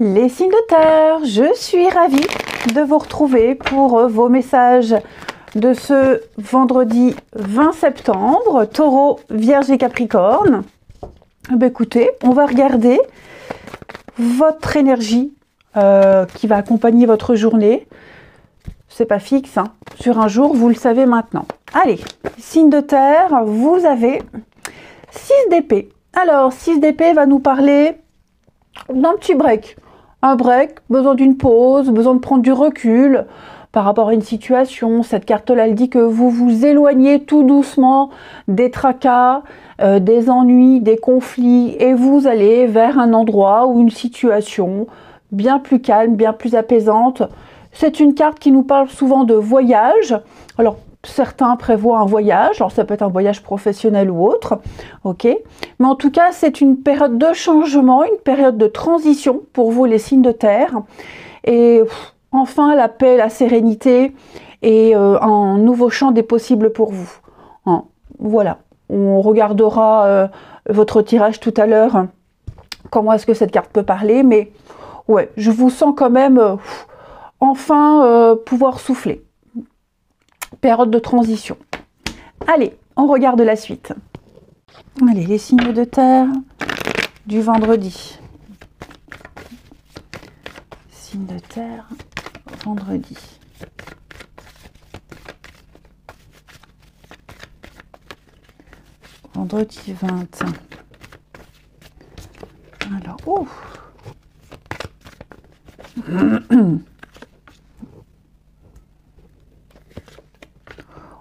Les signes de terre, je suis ravie de vous retrouver pour vos messages de ce vendredi 20 septembre, Taureau, Vierge et Capricorne. Écoutez, on va regarder votre énergie qui va accompagner votre journée. C'est pas fixe, hein. Sur un jour, vous le savez maintenant. Allez, signe de terre, vous avez 6 d'épée. Alors, 6 d'épée va nous parler d'un petit break. Un break, besoin d'une pause, besoin de prendre du recul par rapport à une situation. Cette carte-là, elle dit que vous vous éloignez tout doucement des tracas, des ennuis, des conflits, et vous allez vers un endroit ou une situation bien plus calme, bien plus apaisante. C'est une carte qui nous parle souvent de voyage. Alors, certains prévoient un voyage, alors ça peut être un voyage professionnel ou autre, ok. Mais en tout cas, c'est une période de changement, une période de transition pour vous, les signes de terre. Et enfin, la paix, la sérénité et un nouveau champ des possibles pour vous. Hein, voilà, on regardera votre tirage tout à l'heure, comment est-ce que cette carte peut parler, mais ouais, je vous sens quand même enfin pouvoir souffler. Période de transition. Allez, on regarde la suite. Allez, les signes de terre du vendredi. Signes de terre, vendredi. Vendredi 20. Alors, ouf.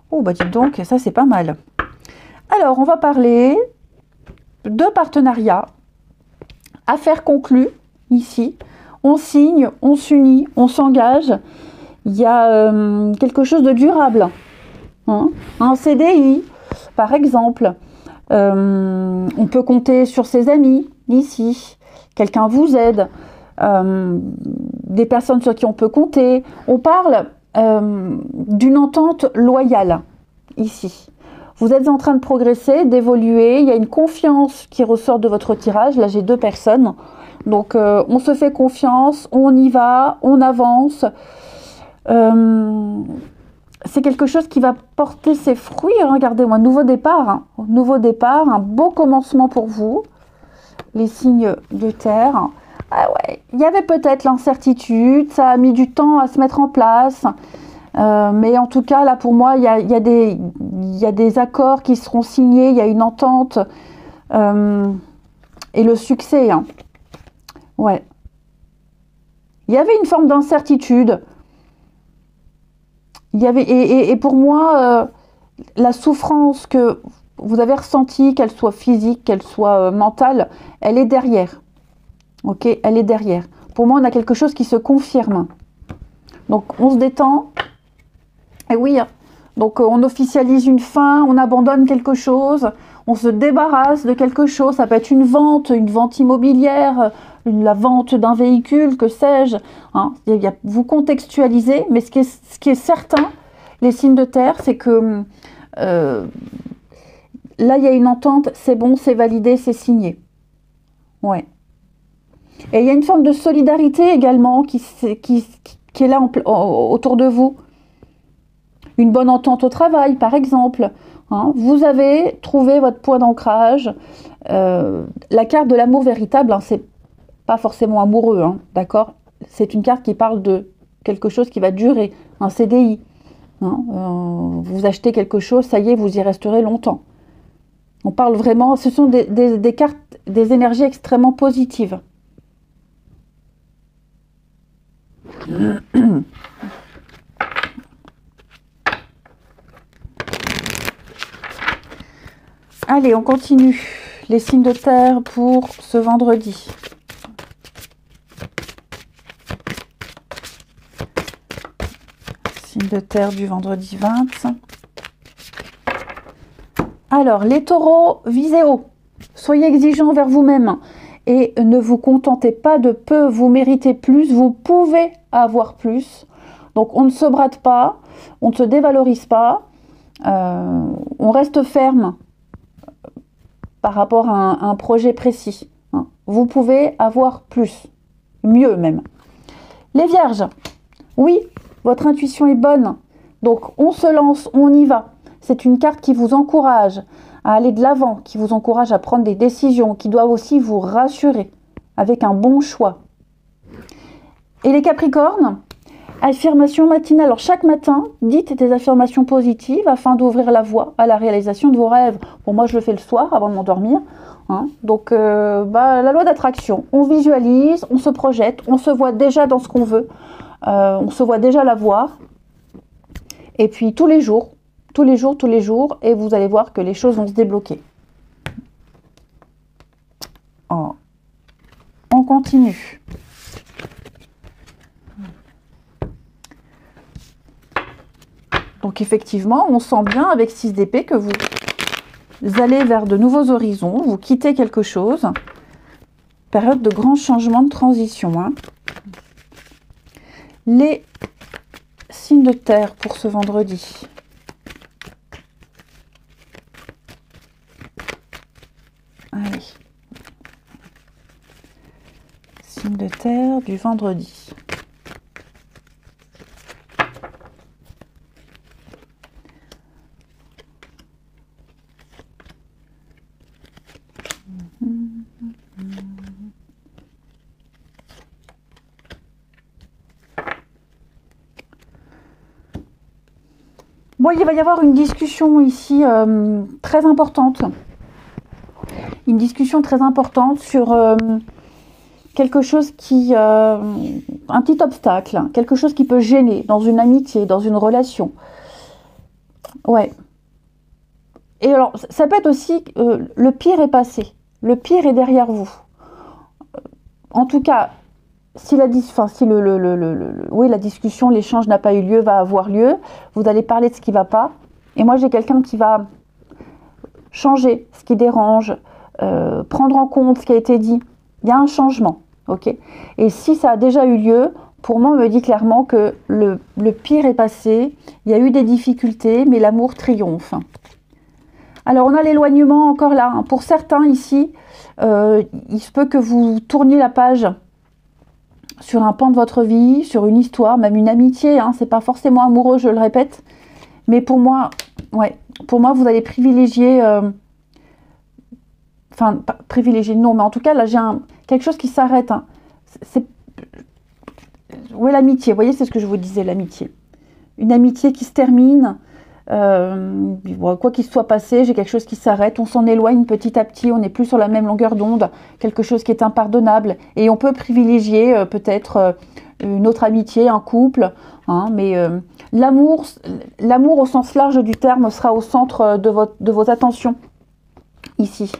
Oh, bah dites donc, ça c'est pas mal. Alors, on va parler de partenariat, affaires conclues, ici. On signe, on s'unit, on s'engage. Il y a quelque chose de durable. Hein, un CDI, par exemple. On peut compter sur ses amis, ici. Quelqu'un vous aide. Des personnes sur qui on peut compter. On parle d'une entente loyale, ici. Vous êtes en train de progresser, d'évoluer, il y a une confiance qui ressort de votre tirage. Là, j'ai 2 personnes. Donc, on se fait confiance, on y va, on avance. C'est quelque chose qui va porter ses fruits. Regardez-moi, nouveau départ. Hein. Nouveau départ, un beau commencement pour vous, les signes de terre. Ah ouais, il y avait peut-être l'incertitude, ça a mis du temps à se mettre en place. Mais en tout cas, là, pour moi, il y a des accords qui seront signés, il y a une entente et le succès. Hein. Ouais. Il y avait une forme d'incertitude. Il y avait, et pour moi, la souffrance que vous avez ressentie, qu'elle soit physique, qu'elle soit mentale, elle est derrière. Ok, elle est derrière. Pour moi, on a quelque chose qui se confirme. Donc, on se détend. Et oui, donc on officialise une fin, on abandonne quelque chose, on se débarrasse de quelque chose. Ça peut être une vente immobilière, la vente d'un véhicule, que sais-je. Hein. Vous contextualisez, mais ce qui est certain, les signes de terre, c'est que là, il y a une entente, c'est bon, c'est validé, c'est signé. Ouais. Et il y a une forme de solidarité également qui est là autour de vous. Une bonne entente au travail, par exemple. Hein. Vous avez trouvé votre point d'ancrage. La carte de l'amour véritable, hein, c'est pas forcément amoureux, hein, d'accord? C'est une carte qui parle de quelque chose qui va durer, un CDI. Hein. Vous achetez quelque chose, ça y est, vous y resterez longtemps. On parle vraiment, ce sont des cartes, des énergies extrêmement positives. Allez, on continue. Les signes de terre pour ce vendredi. Signes de terre du vendredi 20. Alors, les taureaux, visez haut. Soyez exigeants envers vous-même. Et ne vous contentez pas de peu. Vous méritez plus. Vous pouvez avoir plus. Donc, on ne se brade pas. On ne se dévalorise pas. On reste ferme par rapport à un projet précis. Vous pouvez avoir plus. mieux même. Les Vierges, oui, votre intuition est bonne. Donc, on se lance, on y va. C'est une carte qui vous encourage à aller de l'avant, qui vous encourage à prendre des décisions, qui doit aussi vous rassurer avec un bon choix. Et les Capricornes, affirmation matinale. Alors, chaque matin, dites des affirmations positives afin d'ouvrir la voie à la réalisation de vos rêves. Bon, moi, je le fais le soir avant de m'endormir. Hein. Donc, la loi d'attraction, on visualise, on se projette, on se voit déjà dans ce qu'on veut, on se voit déjà l'avoir. Et puis, tous les jours, et vous allez voir que les choses vont se débloquer. On continue. Donc effectivement, on sent bien avec 6 d'épée que vous allez vers de nouveaux horizons, vous quittez quelque chose. Période de grands changements de transition. Hein. Les signes de terre pour ce vendredi. Allez. Signes de terre du vendredi. Bon, il va y avoir une discussion ici très importante. Une discussion très importante sur quelque chose qui... un petit obstacle, quelque chose qui peut gêner dans une amitié, dans une relation. Ouais. Et alors, ça peut être aussi... le pire est passé. Le pire est derrière vous. En tout cas... Si la discussion, l'échange n'a pas eu lieu, va avoir lieu, vous allez parler de ce qui ne va pas. Et moi, j'ai quelqu'un qui va changer ce qui dérange, prendre en compte ce qui a été dit. Il y a un changement, ok? Et si ça a déjà eu lieu, pour moi, on me dit clairement que le pire est passé, il y a eu des difficultés, mais l'amour triomphe. Alors, on a l'éloignement encore là. Hein. Pour certains ici, il se peut que vous tourniez la page sur un pan de votre vie, sur une histoire, même une amitié, hein, c'est pas forcément amoureux, je le répète, mais pour moi, vous allez privilégier, privilégier, non, mais en tout cas, là, j'ai quelque chose qui s'arrête, hein. Oui, l'amitié, vous voyez, c'est ce que je vous disais, l'amitié. Une amitié qui se termine, quoi qu'il soit passé, j'ai quelque chose qui s'arrête, on s'en éloigne petit à petit, on n'est plus sur la même longueur d'onde, quelque chose qui est impardonnable, et on peut privilégier peut-être une autre amitié, un couple, hein, mais l'amour au sens large du terme sera au centre de vos attentions, ici.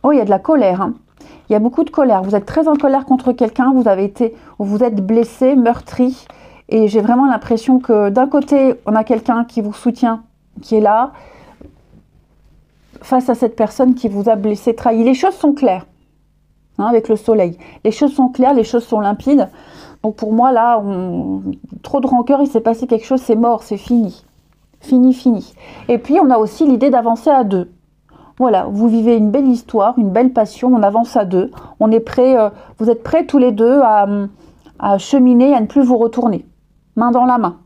Oh, il y a de la colère, hein. Il y a beaucoup de colère, vous êtes très en colère contre quelqu'un, vous êtes blessé, meurtri. Et j'ai vraiment l'impression que d'un côté, on a quelqu'un qui vous soutient, qui est là, face à cette personne qui vous a blessé, trahi. Les choses sont claires, hein, avec le soleil. Les choses sont claires, les choses sont limpides. Donc pour moi, là, trop de rancœur, il s'est passé quelque chose, c'est mort, c'est fini. Fini. Et puis, on a aussi l'idée d'avancer à deux. Voilà, vous vivez une belle histoire, une belle passion, on avance à deux. On est prêts, vous êtes prêts tous les deux à cheminer, à ne plus vous retourner. Main dans la main.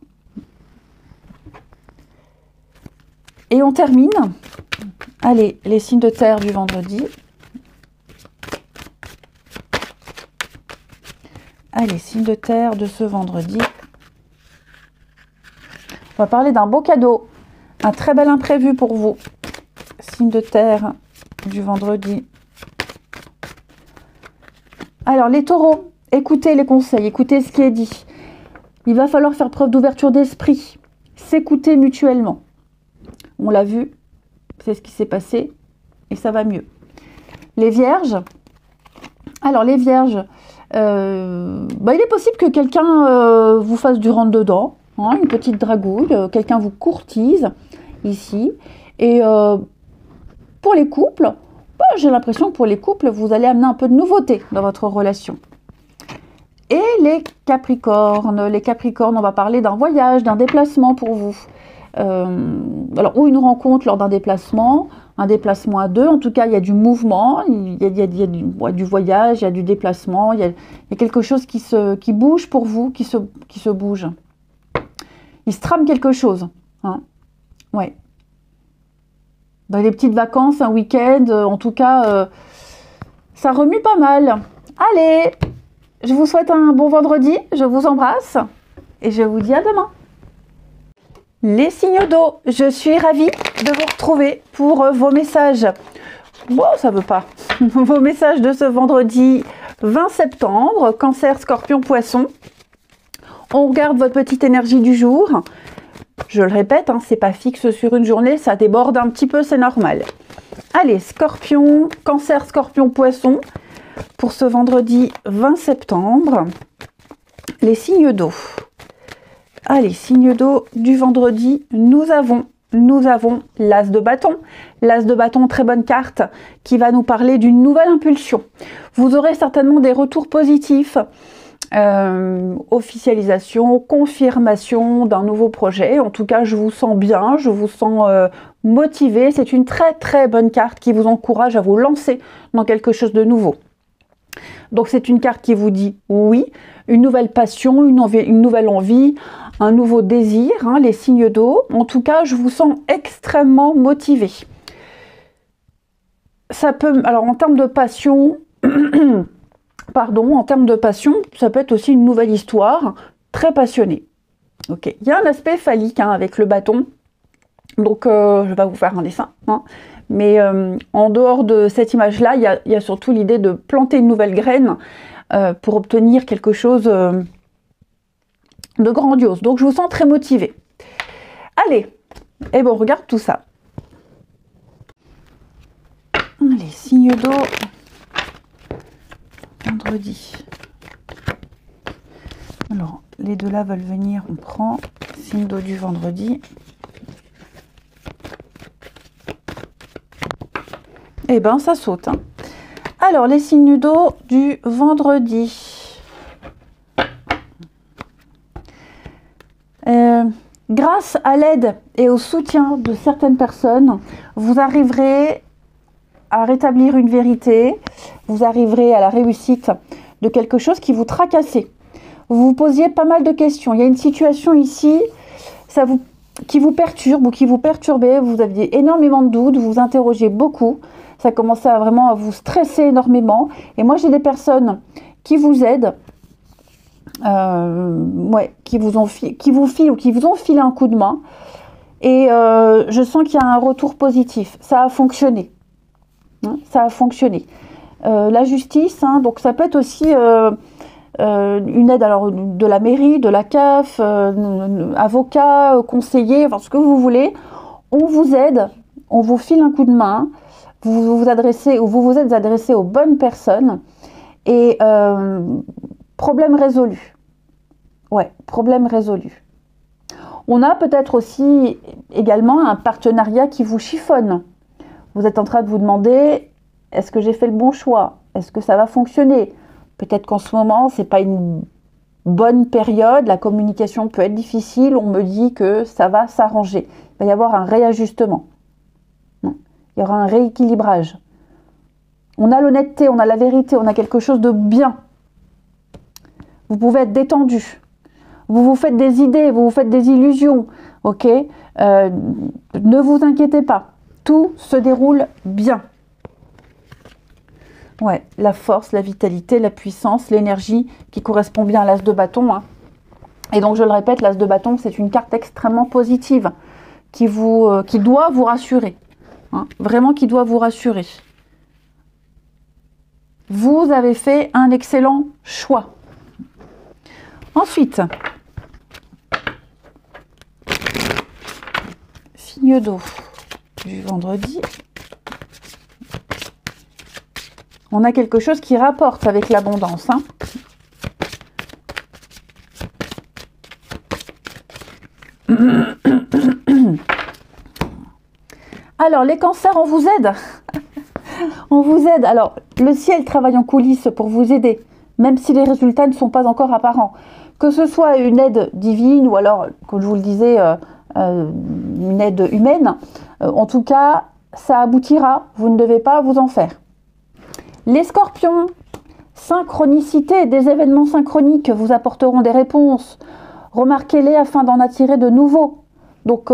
Et on termine. Allez, les signes de terre du vendredi. Allez, signes de terre de ce vendredi. On va parler d'un beau cadeau. Un très bel imprévu pour vous. Signes de terre du vendredi. Alors, les taureaux, écoutez les conseils, écoutez ce qui est dit. Il va falloir faire preuve d'ouverture d'esprit, s'écouter mutuellement. On l'a vu, c'est ce qui s'est passé et ça va mieux. Les vierges, alors les vierges, il est possible que quelqu'un vous fasse du rentre-dedans, hein, une petite dragouille, quelqu'un vous courtise ici. Et pour les couples, j'ai l'impression que pour les couples, vous allez amener un peu de nouveauté dans votre relation. Et les Capricornes, on va parler d'un voyage, d'un déplacement pour vous. Ou une rencontre lors d'un déplacement, un déplacement à deux. En tout cas, il y a du mouvement, il y a du voyage, il y a du déplacement, il y a quelque chose qui bouge pour vous, qui se bouge. Il se trame quelque chose. Hein. Ouais. Dans les petites vacances, un week-end, en tout cas, ça remue pas mal. Allez, je vous souhaite un bon vendredi, je vous embrasse et je vous dis à demain. Les signes d'eau, je suis ravie de vous retrouver pour vos messages. Bon, ça veut pas. Vos messages de ce vendredi 20 septembre, Cancer, Scorpion, Poisson. On regarde votre petite énergie du jour. Je le répète, hein, c'est pas fixe sur une journée, ça déborde un petit peu, c'est normal. Allez, Scorpion, Cancer, Scorpion, Poisson, pour ce vendredi 20 septembre. Les signes d'eau. Allez, signe d'eau du vendredi, nous avons l'as de bâton. L'as de bâton, très bonne carte, qui va nous parler d'une nouvelle impulsion. Vous aurez certainement des retours positifs, officialisation, confirmation d'un nouveau projet. En tout cas, je vous sens bien, je vous sens motivé. C'est une très très bonne carte qui vous encourage à vous lancer dans quelque chose de nouveau. Donc c'est une carte qui vous dit oui, une nouvelle passion, une nouvelle envie, un nouveau désir, hein, les signes d'eau. En tout cas, je vous sens extrêmement motivé. Ça peut, alors en termes de passion, en termes de passion, ça peut être aussi une nouvelle histoire, très passionnée. Ok, il y a un aspect phallique hein, avec le bâton, donc je vais pas vous faire un dessin, hein. Mais en dehors de cette image-là, il y a surtout l'idée de planter une nouvelle graine pour obtenir quelque chose de grandiose. Donc je vous sens très motivée. Allez, et bon, on regarde tout ça. Allez, signe d'eau, vendredi. Alors, les deux là veulent venir, on prend signe d'eau du vendredi. Eh ben, ça saute. Hein. Alors, les signes d'eau du vendredi. Grâce à l'aide et au soutien de certaines personnes, vous arriverez à rétablir une vérité, vous arriverez à la réussite de quelque chose qui vous tracassait. Vous vous posiez pas mal de questions. Il y a une situation ici qui vous perturbe ou qui vous perturbait. Vous aviez énormément de doutes, vous vous interrogez beaucoup. Ça commençait vraiment à vous stresser énormément. Et moi, j'ai des personnes qui vous aident, qui vous ont filé un coup de main. Et je sens qu'il y a un retour positif. Ça a fonctionné. Hein, ça a fonctionné. La justice, hein, donc ça peut être aussi une aide alors, de la mairie, de la CAF, avocat, conseiller, enfin ce que vous voulez. On vous aide, on vous file un coup de main. Vous vous êtes adressé aux bonnes personnes et problème résolu. Ouais, problème résolu. On a peut-être aussi également un partenariat qui vous chiffonne. Vous êtes en train de vous demander, est-ce que j'ai fait le bon choix? Est-ce que ça va fonctionner? Peut-être qu'en ce moment, c'est pas une bonne période, la communication peut être difficile, on me dit que ça va s'arranger. Il va y avoir un réajustement. Il y aura un rééquilibrage. On a l'honnêteté, on a la vérité, on a quelque chose de bien. Vous pouvez être détendu. Vous vous faites des idées, vous vous faites des illusions. Ok, ne vous inquiétez pas. Tout se déroule bien. Ouais, la force, la vitalité, la puissance, l'énergie qui correspond bien à l'as de bâton. Hein. Et donc, je le répète, l'as de bâton, c'est une carte extrêmement positive qui doit vous rassurer. Hein, vraiment qui doit vous rassurer. Vous avez fait un excellent choix. Ensuite, signe d'eau du vendredi. On a quelque chose qui rapporte avec l'abondance. Hein. Alors, les cancers, on vous aide. On vous aide. Alors, le ciel travaille en coulisses pour vous aider, même si les résultats ne sont pas encore apparents. Que ce soit une aide divine ou alors, comme je vous le disais, une aide humaine. En tout cas, ça aboutira, vous ne devez pas vous en faire. Les scorpions, synchronicité, des événements synchroniques vous apporteront des réponses. Remarquez-les afin d'en attirer de nouveaux. Donc,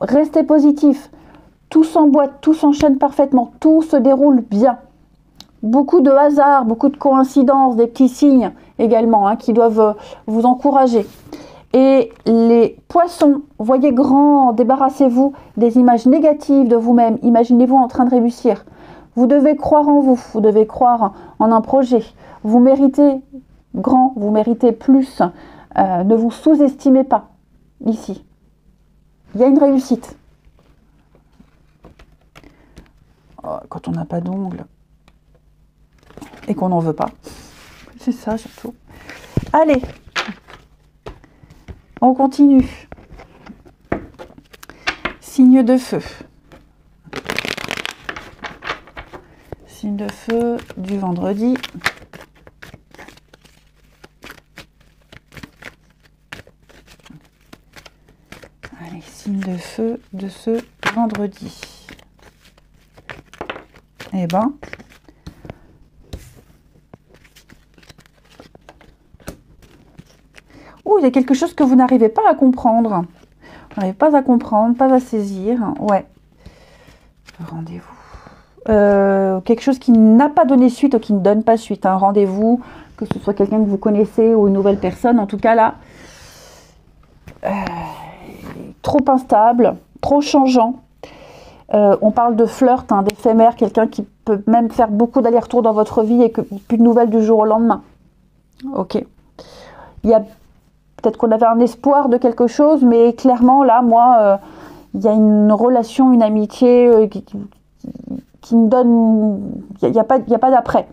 restez positif. Tout s'emboîte, tout s'enchaîne parfaitement, tout se déroule bien. Beaucoup de hasard, beaucoup de coïncidences, des petits signes également qui doivent vous encourager. Et les poissons, voyez grand, débarrassez-vous des images négatives de vous-même. Imaginez-vous en train de réussir. Vous devez croire en vous, vous devez croire en un projet. Vous méritez grand, vous méritez plus. Ne vous sous-estimez pas ici. Il y a une réussite. Quand on n'a pas d'ongles et qu'on n'en veut pas. C'est ça surtout. Allez, on continue. Signe de feu. Signe de feu du vendredi. Allez, signe de feu de ce vendredi. Eh ben, il y a quelque chose que vous n'arrivez pas à comprendre. Vous n'arrivez pas à comprendre, pas à saisir. Ouais. Rendez-vous. Quelque chose qui n'a pas donné suite ou qui ne donne pas suite. Un rendez-vous, que ce soit quelqu'un que vous connaissez ou une nouvelle personne. En tout cas, là, trop instable, trop changeant. On parle de flirt, d'éphémère, quelqu'un qui peut même faire beaucoup d'allers-retours dans votre vie et que plus de nouvelles du jour au lendemain. Ok. Il y a peut-être qu'on avait un espoir de quelque chose, mais clairement, là, moi, il y a une relation, une amitié qui me donne... Il n'y a pas d'après.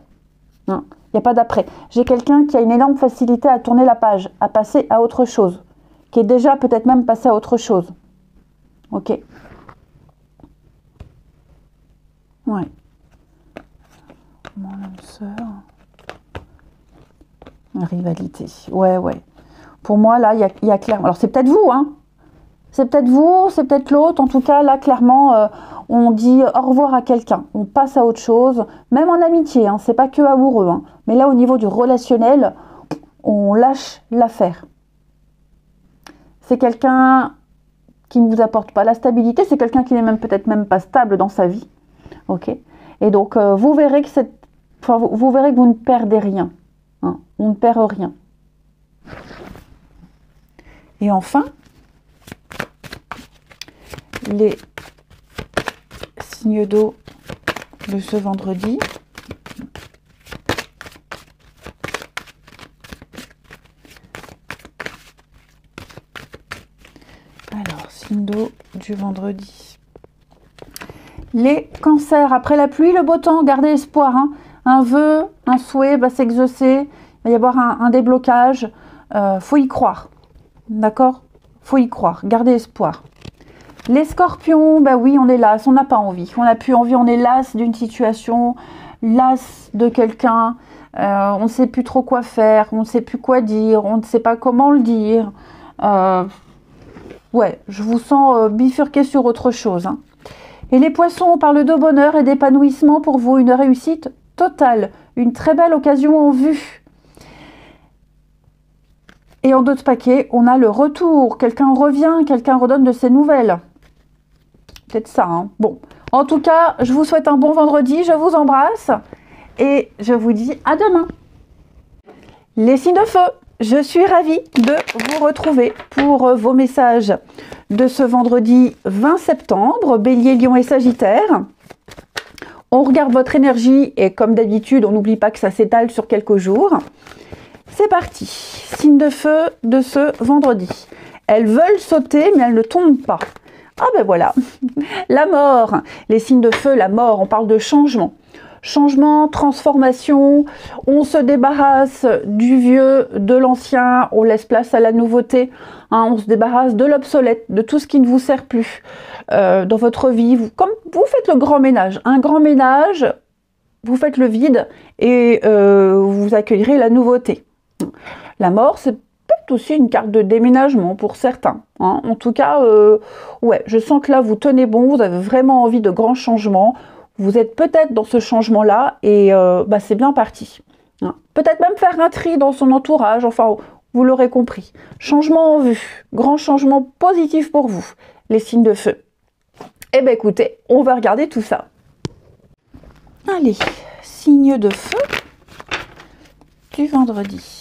Il n'y a pas d'après. J'ai quelqu'un qui a une énorme facilité à tourner la page, à passer à autre chose, qui est déjà peut-être même passé à autre chose. Ok. Ouais. Mon âme sœur. Une rivalité. Ouais. Pour moi, là, il y a clairement... Alors, c'est peut-être vous, C'est peut-être vous, c'est peut-être l'autre. En tout cas, là, clairement, on dit au revoir à quelqu'un. On passe à autre chose. Même en amitié, c'est pas que amoureux. Mais là, au niveau du relationnel, on lâche l'affaire. C'est quelqu'un qui ne vous apporte pas la stabilité. C'est quelqu'un qui n'est même peut-être même pas stable dans sa vie. Ok. Et donc, vous verrez que vous verrez que vous ne perdez rien. On ne perd rien. Et enfin, les signes d'eau de ce vendredi. Alors, signe d'eau du vendredi. Les cancers, après la pluie, le beau temps, gardez espoir. Un vœu, un souhait va s'exaucer. Il va y avoir un déblocage. Faut y croire. D'accord? Faut y croire. Gardez espoir. Les scorpions, oui, on est las. On n'a pas envie. On n'a plus envie. On est las d'une situation, las de quelqu'un. On ne sait plus trop quoi faire. On ne sait plus quoi dire. On ne sait pas comment le dire. Ouais, je vous sens bifurquer sur autre chose. Et les poissons, on parle de bonheur et d'épanouissement pour vous. Une réussite totale. Une très belle occasion en vue. Et en d'autres paquets, on a le retour. Quelqu'un revient, quelqu'un redonne de ses nouvelles. Peut-être ça. Bon, en tout cas, je vous souhaite un bon vendredi. Je vous embrasse. Et je vous dis à demain. Les signes de feu, je suis ravie de vous retrouver pour vos messages de ce vendredi 20 septembre. Bélier, Lion et Sagittaire. On regarde votre énergie et comme d'habitude, on n'oublie pas que ça s'étale sur quelques jours. C'est parti, signe de feu de ce vendredi. Elles veulent sauter, mais elles ne tombent pas. Ah ben voilà, la mort. Les signes de feu, la mort, on parle de changement. Changement, transformation, on se débarrasse du vieux, de l'ancien, on laisse place à la nouveauté. On se débarrasse de l'obsolète, de tout ce qui ne vous sert plus dans votre vie. Comme vous faites le grand ménage, un grand ménage, vous faites le vide et vous accueillerez la nouveauté. La mort, c'est peut-être aussi une carte de déménagement pour certains. Hein. En tout cas, ouais, je sens que là, vous tenez bon, vous avez vraiment envie de grands changements. Vous êtes peut-être dans ce changement-là et bah, c'est bien parti. Hein. Peut-être même faire un tri dans son entourage, enfin, vous l'aurez compris. Changement en vue, grand changement positif pour vous, les signes de feu. Eh bien écoutez, on va regarder tout ça. Allez, signe de feu du vendredi.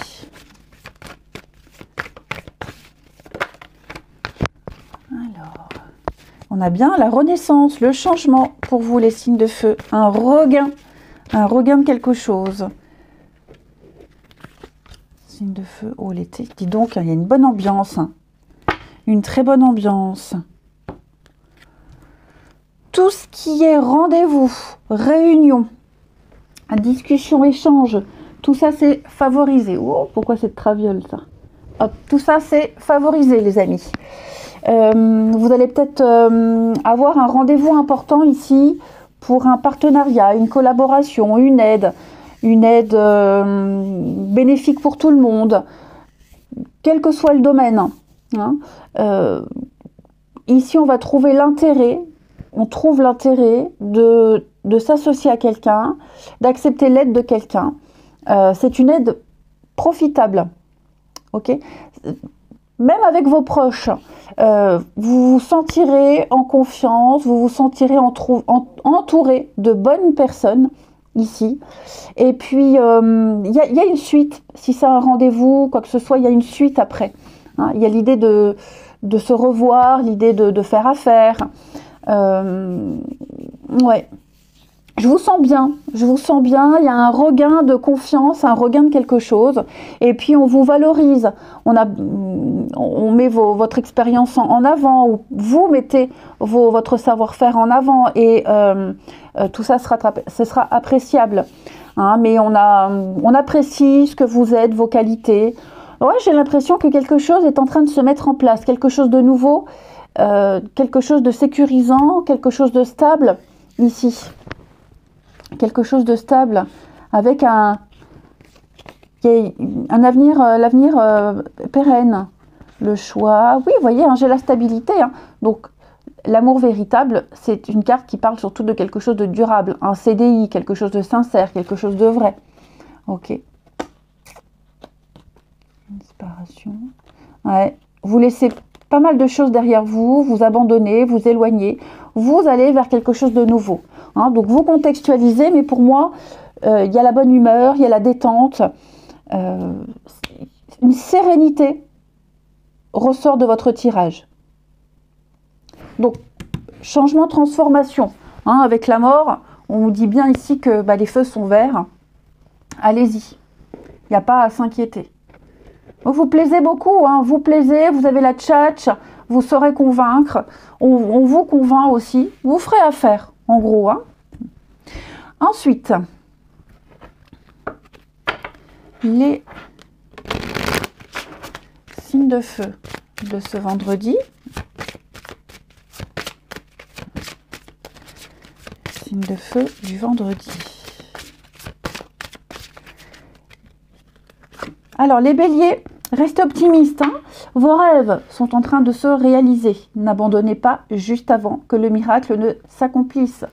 Alors, on a bien la renaissance, le changement pour vous les signes de feu, un regain de quelque chose. Signe de feu, oh l'été, dis donc, il y a une bonne ambiance, hein. Une très bonne ambiance. Tout ce qui est rendez-vous, réunion, discussion, échange, tout ça c'est favorisé. Oh, pourquoi cette traviole ça? Hop, tout ça c'est favorisé les amis. Vous allez peut-être avoir un rendez-vous important ici pour un partenariat, une collaboration, une aide bénéfique pour tout le monde, quel que soit le domaine. Hein. Ici, on va trouver l'intérêt, on trouve l'intérêt de s'associer à quelqu'un, d'accepter l'aide de quelqu'un. C'est une aide profitable, ok ? Même avec vos proches, vous vous sentirez en confiance, vous vous sentirez entouré de bonnes personnes ici. Et puis, il y a une suite. Si c'est un rendez-vous, quoi que ce soit, il y a une suite après. Hein, il y a l'idée de se revoir, l'idée de faire affaire. Ouais. Je vous sens bien, il y a un regain de confiance, un regain de quelque chose, et puis on vous valorise, on met votre expérience en avant, ou vous mettez votre savoir-faire en avant, et tout ça ce sera appréciable, hein, mais on apprécie ce que vous êtes, vos qualités. Ouais, j'ai l'impression que quelque chose est en train de se mettre en place, quelque chose de nouveau, quelque chose de sécurisant, quelque chose de stable, ici. Quelque chose de stable, avec un avenir, l'avenir pérenne, le choix. Oui, vous voyez, hein, j'ai la stabilité. Hein. Donc, l'amour véritable, c'est une carte qui parle surtout de quelque chose de durable, un CDI, quelque chose de sincère, quelque chose de vrai. Ok. Inspiration. Ouais. Vous laissez pas mal de choses derrière vous, vous abandonnez, vous éloignez, vous allez vers quelque chose de nouveau. Hein, donc vous contextualisez, mais pour moi, il y a la bonne humeur, il y a la détente, une sérénité ressort de votre tirage. Donc, changement, transformation. Hein, avec la mort, on vous dit bien ici que les feux sont verts. Allez-y, il n'y a pas à s'inquiéter. Vous plaisez beaucoup, hein, vous plaisez, vous avez la tchatch, vous saurez convaincre, on vous convainc aussi, vous ferez affaire, en gros. Hein. Ensuite, les signes de feu de ce vendredi. Signes de feu du vendredi. Alors, les béliers, restez optimistes. Hein. Vos rêves sont en train de se réaliser. N'abandonnez pas juste avant que le miracle ne s'accomplisse.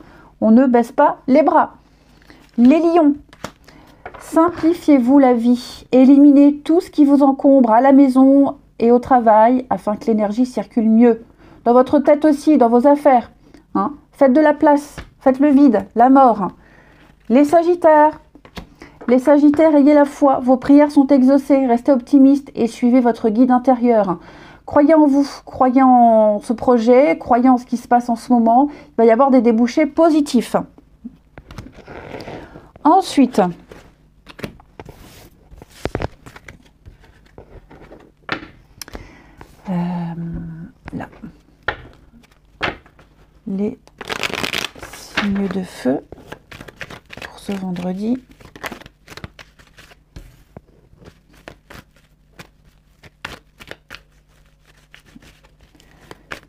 On ne baisse pas les bras. Les lions, simplifiez-vous la vie. Éliminez tout ce qui vous encombre à la maison et au travail afin que l'énergie circule mieux. Dans votre tête aussi, dans vos affaires. Hein. Faites de la place, faites le vide, la mort. Les sagittaires, ayez la foi, vos prières sont exaucées, restez optimistes et suivez votre guide intérieur. Croyez en vous, croyez en ce projet, croyez en ce qui se passe en ce moment. Il va y avoir des débouchés positifs. Ensuite, là, les signes de feu pour ce vendredi.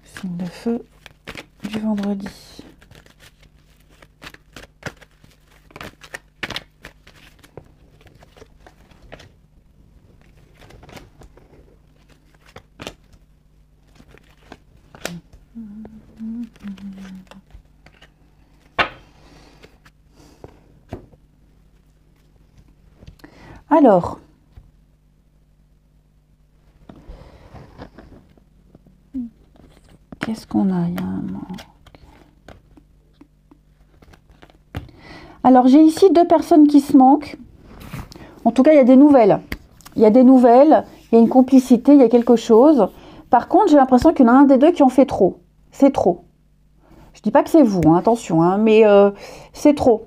Signe de feu du vendredi. Alors, qu'est-ce qu'on a? Il y a un manque. Alors, j'ai ici 2 personnes qui se manquent. En tout cas, il y a des nouvelles. Il y a des nouvelles, il y a une complicité, il y a quelque chose. Par contre, j'ai l'impression qu'il y en a un des deux qui en fait trop. C'est trop. Je dis pas que c'est vous, hein, attention, hein, mais c'est trop.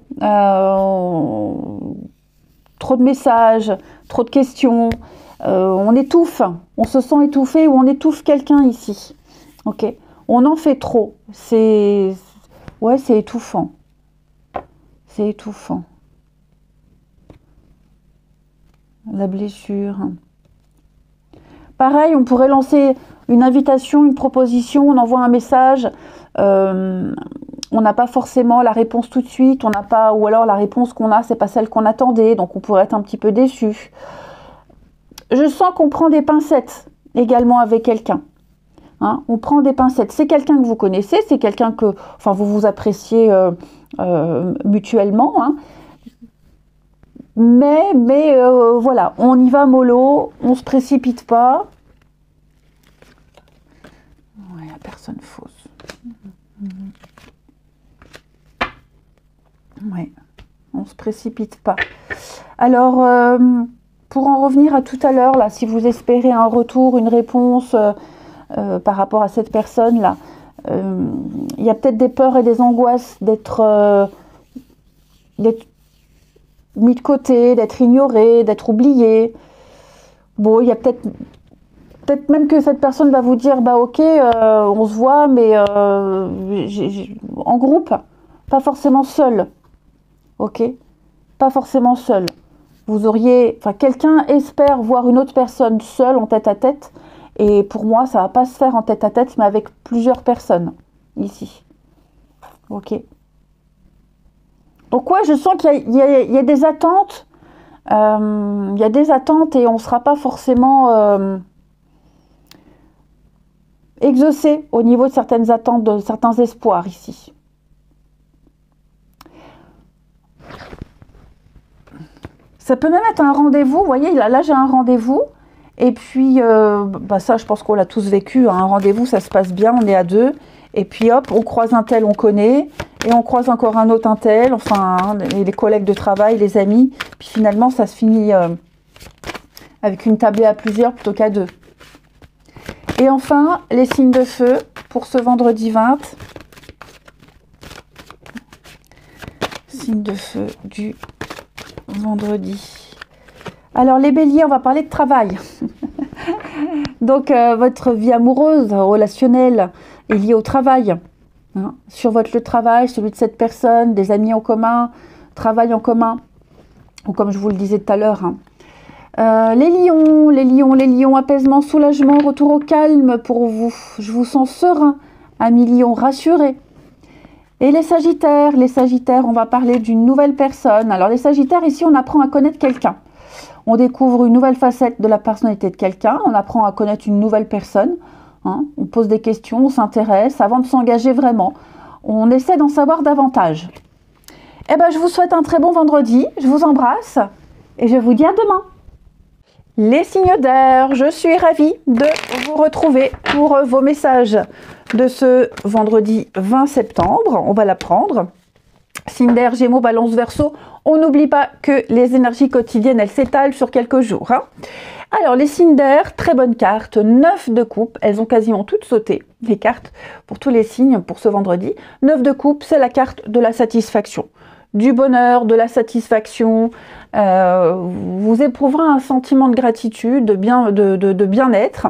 Trop de messages, trop de questions. On étouffe, on se sent étouffé ou on étouffe quelqu'un ici. Ok, on en fait trop. C'est étouffant. C'est étouffant. La blessure. Pareil, on pourrait lancer une invitation, une proposition, on envoie un message. On n'a pas forcément la réponse tout de suite, on n'a pas, ou alors la réponse qu'on a, c'est pas celle qu'on attendait, donc on pourrait être un petit peu déçu. Je sens qu'on prend des pincettes également avec quelqu'un. Hein, on prend des pincettes. C'est quelqu'un que vous connaissez, c'est quelqu'un que, enfin, vous vous appréciez mutuellement. Hein. Mais voilà, on y va mollo, on se précipite pas. Ouais, la personne fausse. Ouais, on se précipite pas. Alors, pour en revenir à tout à l'heure, là, si vous espérez un retour, une réponse par rapport à cette personne-là, il y a peut-être des peurs et des angoisses d'être mis de côté, d'être ignoré, d'être oublié. Bon, il y a peut-être même que cette personne va vous dire, bah ok, on se voit, mais en groupe, pas forcément seul. Ok, pas forcément seul. Vous auriez, enfin, quelqu'un espère voir une autre personne seule en tête à tête, et pour moi, ça va pas se faire en tête à tête, mais avec plusieurs personnes ici. Ok. Donc ouais, je sens qu'il y a des attentes. Il y a des attentes et on ne sera pas forcément exaucé au niveau de certaines attentes, de certains espoirs ici. Ça peut même être un rendez-vous, vous voyez, là j'ai un rendez-vous. Et puis, ça je pense qu'on l'a tous vécu, hein, un rendez-vous ça se passe bien, on est à 2. Et puis hop, on croise un tel, on connaît. Et on croise encore un autre un tel, enfin, hein, les collègues de travail, les amis. Puis finalement, ça se finit avec une tablée à plusieurs plutôt qu'à 2. Et enfin, les signes de feu pour ce vendredi 20. Signes de feu du vendredi. Alors, les béliers, on va parler de travail. Donc, votre vie amoureuse, relationnelle, est liée au travail. Hein, sur votre lieu de travail, celui de cette personne, des amis en commun, travail en commun, ou comme je vous le disais tout à l'heure. Hein. Les lions, apaisement, soulagement, retour au calme pour vous. Je vous sens serein, amis lions, rassurés. Et les sagittaires, on va parler d'une nouvelle personne. Alors les sagittaires, ici, on apprend à connaître quelqu'un. On découvre une nouvelle facette de la personnalité de quelqu'un, on apprend à connaître une nouvelle personne. Hein, on pose des questions, on s'intéresse avant de s'engager vraiment. On essaie d'en savoir davantage. Eh ben, je vous souhaite un très bon vendredi. Je vous embrasse et je vous dis à demain. Les signes d'air, je suis ravie de vous retrouver pour vos messages de ce vendredi 20 septembre. On va l'apprendre. Signe d'air, Gémeaux, Balance, Verseau. On n'oublie pas que les énergies quotidiennes, elles s'étalent sur quelques jours. Hein. Alors, les signes d'air, très bonne carte, 9 de coupe, elles ont quasiment toutes sauté, les cartes, pour tous les signes pour ce vendredi. 9 de coupe, c'est la carte de la satisfaction, du bonheur, de la satisfaction, vous éprouverez un sentiment de gratitude, de bien-être.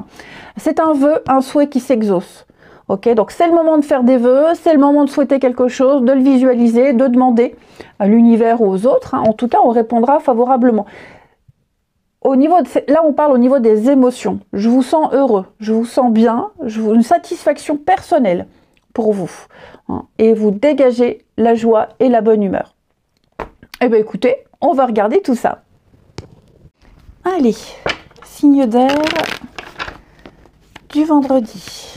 C'est un vœu, un souhait qui s'exauce. Ok, donc c'est le moment de faire des vœux, c'est le moment de souhaiter quelque chose, de le visualiser, de demander à l'univers ou aux autres. Hein. En tout cas, on répondra favorablement. Là, on parle au niveau des émotions. Je vous sens heureux, je vous sens bien, une satisfaction personnelle pour vous. Hein, et vous dégagez la joie et la bonne humeur. Eh bien, écoutez, on va regarder tout ça. Allez, signe d'air du vendredi.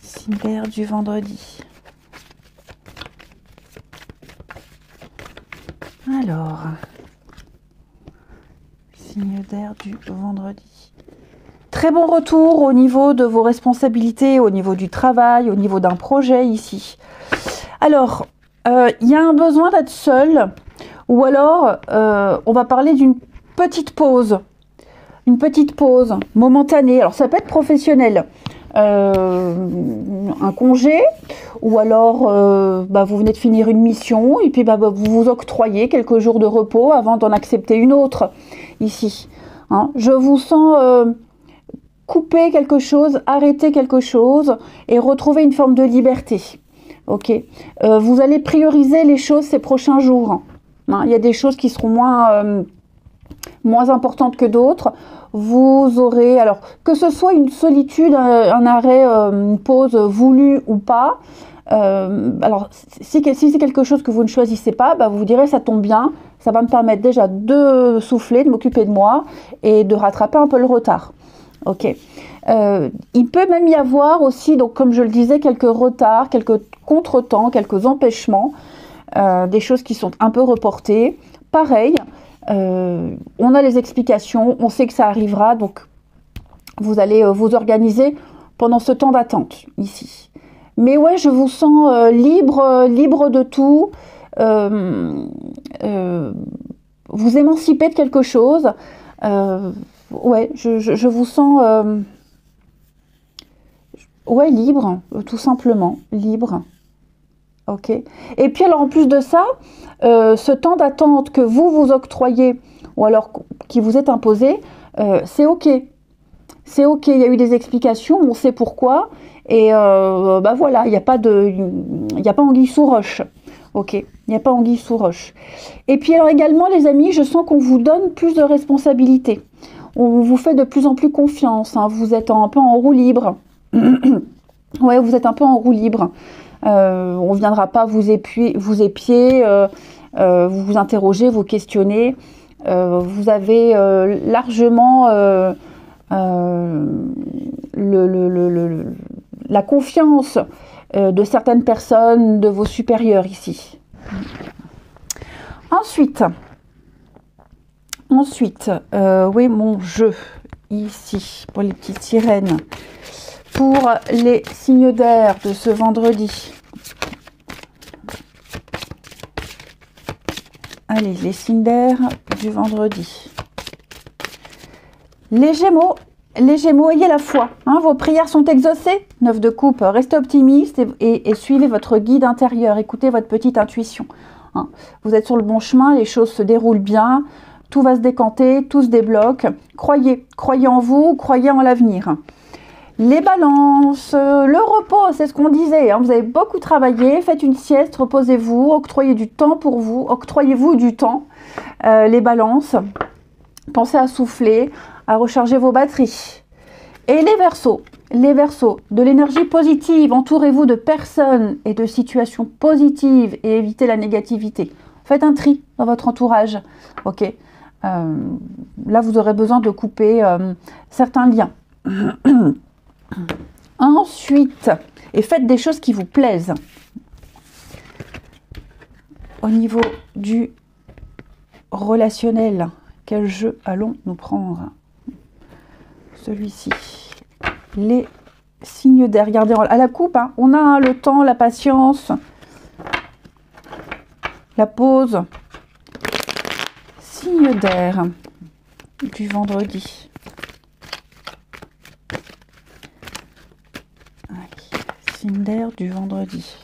Signe d'air du vendredi. Alors... signe d'air du vendredi. Très bon retour au niveau de vos responsabilités, au niveau du travail, au niveau d'un projet ici. Alors, il y a un besoin d'être seul, ou alors on va parler d'une petite pause. Une petite pause momentanée. Alors, ça peut être professionnel. Un congé, ou alors vous venez de finir une mission et puis vous vous octroyez quelques jours de repos avant d'en accepter une autre ici. Hein, je vous sens couper quelque chose, arrêter quelque chose et retrouver une forme de liberté. Ok. Vous allez prioriser les choses ces prochains jours. Hein, il y a des choses qui seront moins importantes que d'autres. Vous aurez, alors que ce soit une solitude, un arrêt, une pause voulue ou pas, alors si c'est quelque chose que vous ne choisissez pas, vous vous direz ça tombe bien, ça va me permettre déjà de souffler, de m'occuper de moi et de rattraper un peu le retard. Ok. Il peut même y avoir aussi, donc comme je le disais, quelques retards, quelques contretemps, quelques empêchements, des choses qui sont un peu reportées. Pareil. On a les explications, on sait que ça arrivera, donc vous allez vous organiser pendant ce temps d'attente ici. Mais ouais, je vous sens libre de tout, vous émancipez de quelque chose. Ouais, je vous sens ouais, libre, tout simplement, libre. Ok. Et puis alors en plus de ça, ce temps d'attente que vous vous octroyez ou alors qui vous est imposé, c'est ok. C'est ok, il y a eu des explications, on sait pourquoi. Et voilà, il n'y a pas anguille sous roche. Ok, il n'y a pas anguille sous roche. Et puis alors également les amis, je sens qu'on vous donne plus de responsabilités. On vous fait de plus en plus confiance. Hein. Vous êtes un peu en roue libre. Ouais, vous êtes un peu en roue libre. On ne viendra pas vous épier, vous interroger, vous questionner. Vous avez largement la confiance de certaines personnes, de vos supérieurs ici. Ensuite, oui, mon jeu ici pour les petites sirènes. Pour les signes d'air de ce vendredi. Allez, les signes d'air du vendredi. Les Gémeaux, ayez la foi. Hein, vos prières sont exaucées. 9 de coupe, restez optimiste et suivez votre guide intérieur. Écoutez votre petite intuition. Hein, vous êtes sur le bon chemin, les choses se déroulent bien. Tout va se décanter, tout se débloque. Croyez en vous, croyez en l'avenir. Les balances, le repos, c'est ce qu'on disait, hein, vous avez beaucoup travaillé, faites une sieste, reposez-vous, octroyez du temps pour vous, octroyez-vous du temps. Les balances, pensez à souffler, à recharger vos batteries. Et les Verseaux, de l'énergie positive, entourez-vous de personnes et de situations positives et évitez la négativité. Faites un tri dans votre entourage, ok. Là, vous aurez besoin de couper certains liens. Ensuite, et faites des choses qui vous plaisent. Au niveau du relationnel, quel jeu allons-nous prendre? Celui-ci. Les signes d'air. Regardez à la coupe, hein, on a le temps, la patience, la pause. Signe d'air du vendredi. Signe d'air du vendredi.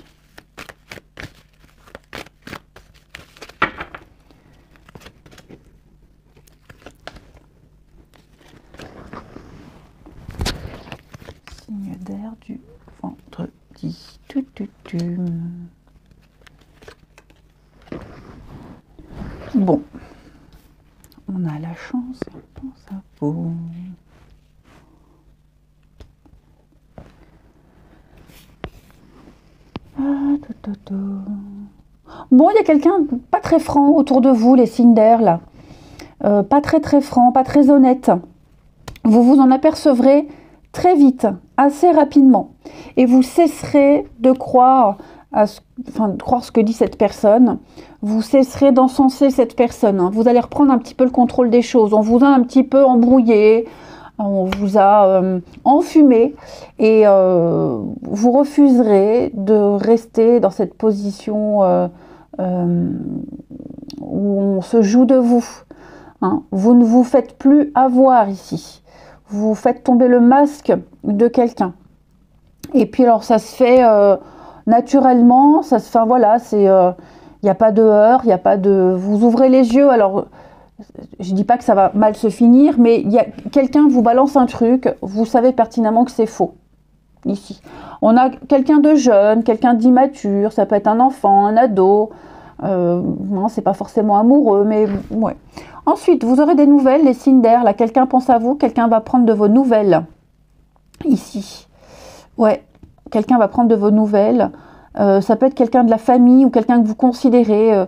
Signe d'air du vendredi. Bon, on a la chance dans sa peau. Bon, il y a quelqu'un pas très franc autour de vous, les signes d'air, là. Pas très franc, pas très honnête. Vous vous en apercevrez très vite, assez rapidement. Et vous cesserez de croire enfin, croire ce que dit cette personne. Vous cesserez d'encenser cette personne. Hein. Vous allez reprendre un petit peu le contrôle des choses. On vous a un petit peu embrouillé, on vous a enfumé et vous refuserez de rester dans cette position où on se joue de vous. Hein. Vous ne vous faites plus avoir ici. Vous faites tomber le masque de quelqu'un. Et puis alors ça se fait naturellement, ça se fait, voilà, c'est, il n'y a pas de heurts, il n'y a pas de, vous ouvrez les yeux, alors je dis pas que ça va mal se finir, mais il y a quelqu'un vous balance un truc, vous savez pertinemment que c'est faux. Ici, on a quelqu'un de jeune, quelqu'un d'immature, ça peut être un enfant, un ado, non, c'est pas forcément amoureux, mais ouais. Ensuite, vous aurez des nouvelles, les signes d'air, là, quelqu'un pense à vous, quelqu'un va prendre de vos nouvelles, ici. Ouais, quelqu'un va prendre de vos nouvelles. Ça peut être quelqu'un de la famille ou quelqu'un que vous considérez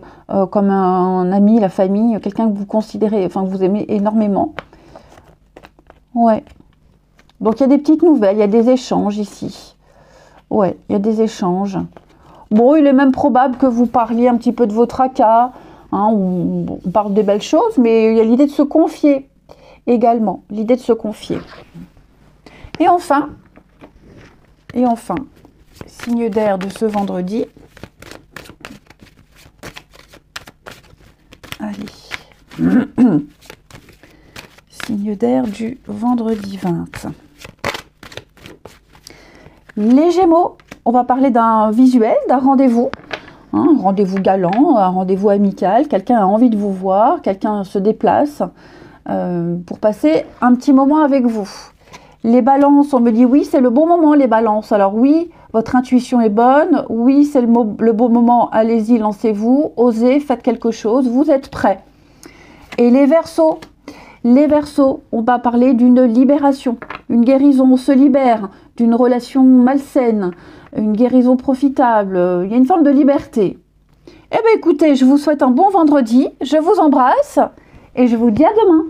comme un ami, la famille, quelqu'un que vous considérez, enfin que vous aimez énormément. Ouais. Donc il y a des petites nouvelles, il y a des échanges ici. Ouais, il y a des échanges. Bon, il est même probable que vous parliez un petit peu de vos tracas. Hein, on parle des belles choses, mais il y a l'idée de se confier également. L'idée de se confier. Et enfin, signe d'air de ce vendredi. Allez. Signe d'air du vendredi 20. Les Gémeaux, on va parler d'un visuel, d'un rendez-vous. Hein, un rendez-vous galant, un rendez-vous amical. Quelqu'un a envie de vous voir, quelqu'un se déplace pour passer un petit moment avec vous. Les balances, on me dit oui, c'est le bon moment les balances. Alors oui, votre intuition est bonne. Oui, c'est le bon moment. Allez-y, lancez-vous, osez, faites quelque chose. Vous êtes prêts. Et les Verseaux, on va parler d'une libération, une guérison. On se libère d'une relation malsaine, une guérison profitable. Il y a une forme de liberté. Eh bien écoutez, je vous souhaite un bon vendredi. Je vous embrasse et je vous dis à demain.